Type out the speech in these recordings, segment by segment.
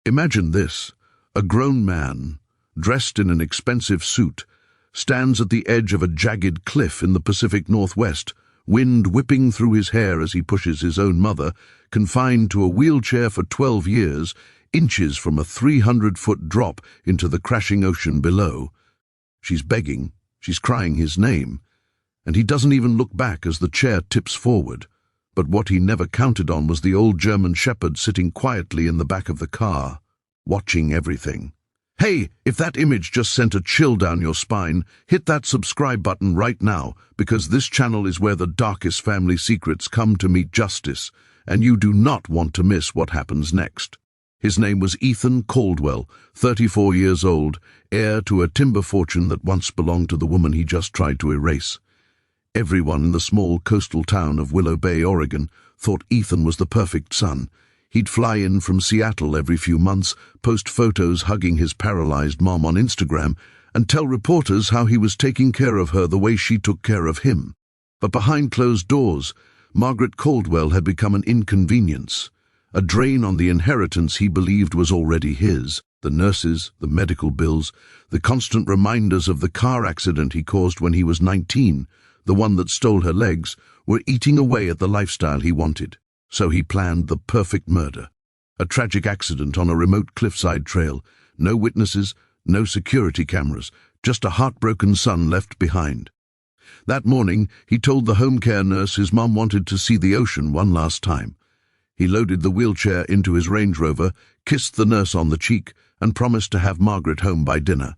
Imagine this: a grown man, dressed in an expensive suit, stands at the edge of a jagged cliff in the Pacific Northwest, wind whipping through his hair as he pushes his own mother, confined to a wheelchair for 12 years, inches from a 300-foot drop into the crashing ocean below. She's begging, she's crying his name, and he doesn't even look back as the chair tips forward. But what he never counted on was the old German shepherd sitting quietly in the back of the car, watching everything. Hey, if that image just sent a chill down your spine, hit that subscribe button right now, because this channel is where the darkest family secrets come to meet justice, and you do not want to miss what happens next. His name was Ethan Caldwell, 34 years old, heir to a timber fortune that once belonged to the woman he just tried to erase. Everyone in the small coastal town of Willow Bay, Oregon, thought Ethan was the perfect son. He'd fly in from Seattle every few months, post photos hugging his paralyzed mom on Instagram, and tell reporters how he was taking care of her the way she took care of him. But behind closed doors, Margaret Caldwell had become an inconvenience, a drain on the inheritance he believed was already his. The nurses, the medical bills, the constant reminders of the car accident he caused when he was 19, the one that stole her legs, were eating away at the lifestyle he wanted. So he planned the perfect murder. A tragic accident on a remote cliffside trail. No witnesses, no security cameras, just a heartbroken son left behind. That morning, he told the home care nurse his mom wanted to see the ocean one last time. He loaded the wheelchair into his Range Rover, kissed the nurse on the cheek, and promised to have Margaret home by dinner.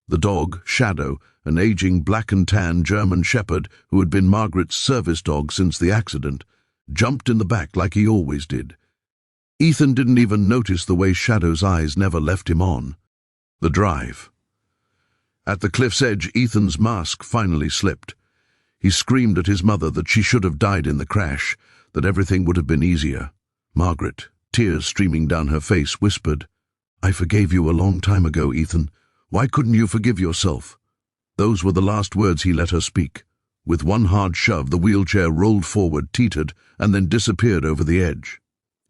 The dog, Shadow, an aging black and tan German shepherd who had been Margaret's service dog since the accident, jumped in the back like he always did. Ethan didn't even notice the way Shadow's eyes never left him on. The drive. At the cliff's edge, Ethan's mask finally slipped. He screamed at his mother that she should have died in the crash, that everything would have been easier. Margaret, tears streaming down her face, whispered, "I forgave you a long time ago, Ethan. Why couldn't you forgive yourself?" Those were the last words he let her speak. With one hard shove, the wheelchair rolled forward, teetered, and then disappeared over the edge.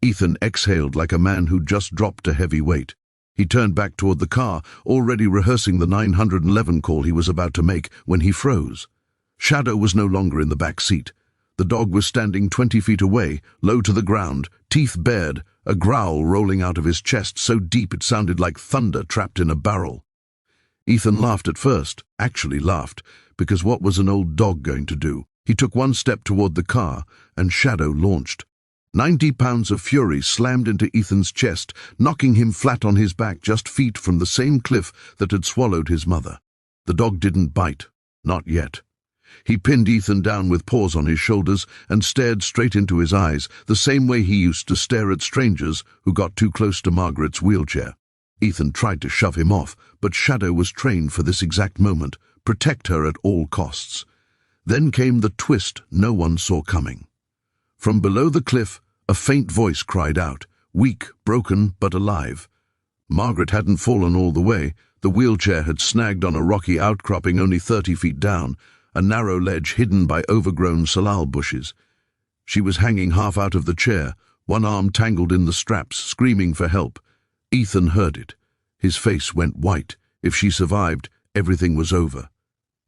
Ethan exhaled like a man who'd just dropped a heavy weight. He turned back toward the car, already rehearsing the 911 call he was about to make, when he froze. Shadow was no longer in the back seat. The dog was standing 20 feet away, low to the ground, teeth bared, a growl rolling out of his chest so deep it sounded like thunder trapped in a barrel. Ethan laughed at first, actually laughed, because what was an old dog going to do? He took one step toward the car, and Shadow launched. 90 pounds of fury slammed into Ethan's chest, knocking him flat on his back just feet from the same cliff that had swallowed his mother. The dog didn't bite. Not yet. He pinned Ethan down with paws on his shoulders and stared straight into his eyes, the same way he used to stare at strangers who got too close to Margaret's wheelchair. Ethan tried to shove him off, but Shadow was trained for this exact moment, protect her at all costs. Then came the twist no one saw coming. From below the cliff, a faint voice cried out, weak, broken, but alive. Margaret hadn't fallen all the way. The wheelchair had snagged on a rocky outcropping only 30 feet down, a narrow ledge hidden by overgrown salal bushes. She was hanging half out of the chair, one arm tangled in the straps, screaming for help. Ethan heard it. His face went white. If she survived, everything was over.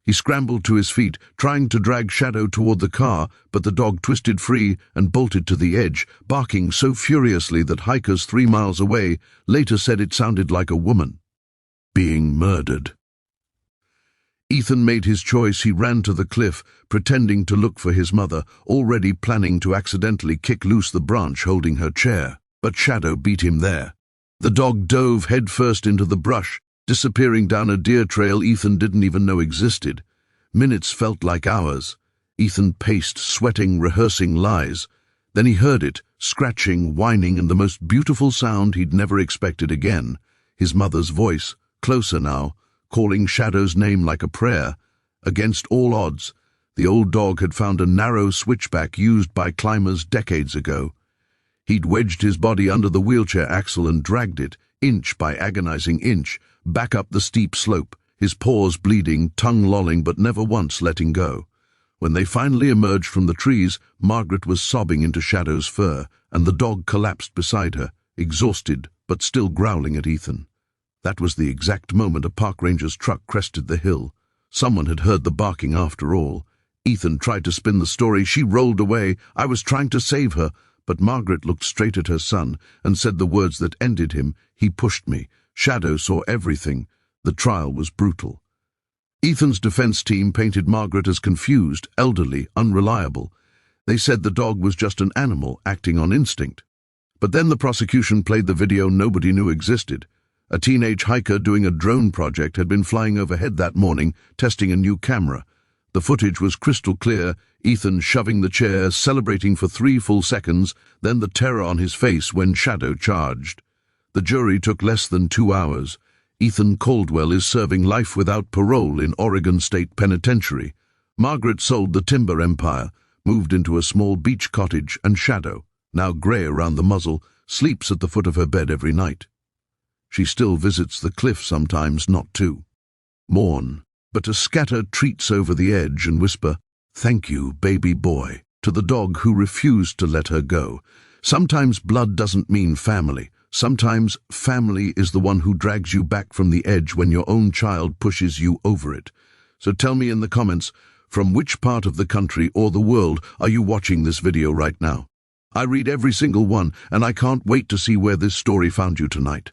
He scrambled to his feet, trying to drag Shadow toward the car, but the dog twisted free and bolted to the edge, barking so furiously that hikers 3 miles away later said it sounded like a woman being murdered. Ethan made his choice. He ran to the cliff, pretending to look for his mother, already planning to accidentally kick loose the branch holding her chair. But Shadow beat him there. The dog dove headfirst into the brush, disappearing down a deer trail Ethan didn't even know existed. Minutes felt like hours. Ethan paced, sweating, rehearsing lies. Then he heard it, scratching, whining, and the most beautiful sound he'd never expected again. His mother's voice, closer now, calling Shadow's name like a prayer. Against all odds, the old dog had found a narrow switchback used by climbers decades ago. He'd wedged his body under the wheelchair axle and dragged it, inch by agonizing inch, back up the steep slope, his paws bleeding, tongue lolling, but never once letting go. When they finally emerged from the trees, Margaret was sobbing into Shadow's fur, and the dog collapsed beside her, exhausted, but still growling at Ethan. That was the exact moment a park ranger's truck crested the hill. Someone had heard the barking after all. Ethan tried to spin the story. She rolled away. I was trying to save her, but Margaret looked straight at her son and said the words that ended him. He pushed me. Shadow saw everything. The trial was brutal. Ethan's defense team painted Margaret as confused, elderly, unreliable. They said the dog was just an animal acting on instinct. But then the prosecution played the video nobody knew existed. A teenage hiker doing a drone project had been flying overhead that morning, testing a new camera. The footage was crystal clear, Ethan shoving the chair, celebrating for 3 full seconds, then the terror on his face when Shadow charged. The jury took less than 2 hours. Ethan Caldwell is serving life without parole in Oregon State Penitentiary. Margaret sold the timber empire, moved into a small beach cottage, and Shadow, now grey around the muzzle, sleeps at the foot of her bed every night. She still visits the cliff sometimes, not to mourn, but to scatter treats over the edge and whisper, "Thank you, baby boy," to the dog who refused to let her go. Sometimes blood doesn't mean family. Sometimes family is the one who drags you back from the edge when your own child pushes you over it. So tell me in the comments, from which part of the country or the world are you watching this video right now? I read every single one, and I can't wait to see where this story found you tonight.